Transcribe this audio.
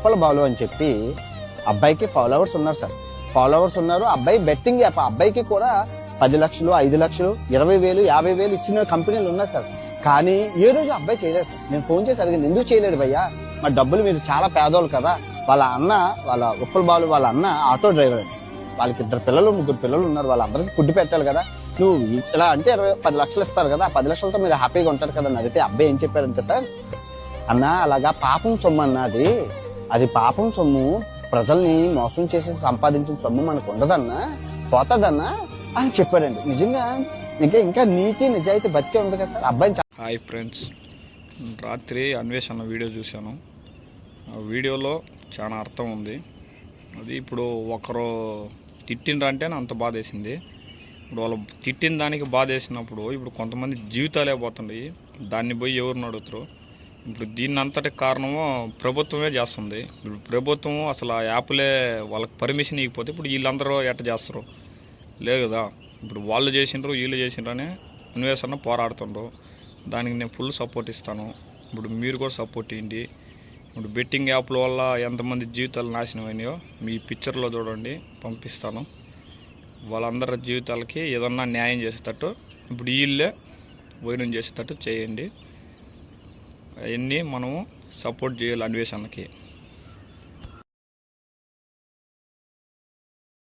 ఉప్పల బాలు అని చెప్పి అబ్బాయికి ఫాలోవర్స్ ఉన్నారు సార్. ఫాలోవర్స్ ఉన్నారు. అబ్బాయి బెట్టింగ్ యాప్. అబ్బాయికి కూడా 10 లక్షలు, 5 లక్షలు, 20,000, 50,000 ఇచ్చిన కంపెనీలు ఉన్నాయి సార్. కానీ ఏ రోజు అబ్బాయి చేయలేదు సార్. నేను ఫోన్ చేసి అడిగింది, ఎందుకు చేయలేదు భయ్యా, మా డబ్బులు మీరు చాలా పేదోళ్ళు కదా. వాళ్ళ ఉప్పల బాలు వాళ్ళ అన్న ఆటో డ్రైవర్ అండి. వాళ్ళకి 2 పిల్లలు 3 పిల్లలు ఉన్నారు. వాళ్ళందరికీ ఫుడ్ పెట్టాలి కదా. నువ్వు ఇలా అంటే 10 లక్షలు ఇస్తారు కదా, 10 లక్షలతో మీరు హ్యాపీగా ఉంటారు కదా అని అడిగితే అబ్బాయి ఏం చెప్పారంటే సార్, అన్న అలాగా పాపం సొమ్ము అన్నది, అది పాపం సొమ్ము, ప్రజల్ని మోసం చేసి సంపాదించిన సొమ్ము మనకు ఉండదన్నా, పోతుందన్నా అని చెప్పాడండి. నిజంగా ఇంకా నీతి నిజాయితీ బతికే ఉంది కదా సార్ అబ్బాయి. హాయ్ ఫ్రెండ్స్, రాత్రి అన్వేషణ వీడియో చూశాను. ఆ వీడియోలో చాలా అర్థం ఉంది. అది ఇప్పుడు ఒకరు తిట్టిండ్రంటే అంత బాధ వేసింది. ఇప్పుడు వాళ్ళు తిట్టిన దానికి బాధ వేసినప్పుడు ఇప్పుడు కొంతమంది జీవితాలే పోతున్నాయి. దాన్ని పోయి ఎవరిని అడుగుతారు? ఇప్పుడు దీన్ని అంతటి కారణము ప్రభుత్వమే చేస్తుంది. ఇప్పుడు ప్రభుత్వం అసలు ఆ యాప్లే వాళ్ళకి పర్మిషన్ ఇవ్వకపోతే ఇప్పుడు వీళ్ళందరూ ఎట్ట చేస్తారు? లేదు కదా. ఇప్పుడు వాళ్ళు చేసిండ్రు వీళ్ళు చేసిండ్రు అని అన్వేషణ పోరాడుతుండ్రు. దానికి నేను ఫుల్ సపోర్ట్ ఇస్తాను. ఇప్పుడు మీరు కూడా సపోర్ట్ ఇవ్వండి. ఇప్పుడు బెట్టింగ్ యాప్ల వల్ల ఎంతమంది జీవితాలు నాశనం అయినాయో మీ పిక్చర్లో చూడండి, పంపిస్తాను. వాళ్ళందరి జీవితాలకి ఏదన్నా న్యాయం చేసేటట్టు ఇప్పుడు వీళ్ళే వైరం చేసేటట్టు చేయండి. అవన్నీ మనము సపోర్ట్ చేయాలి అన్వేషణకి.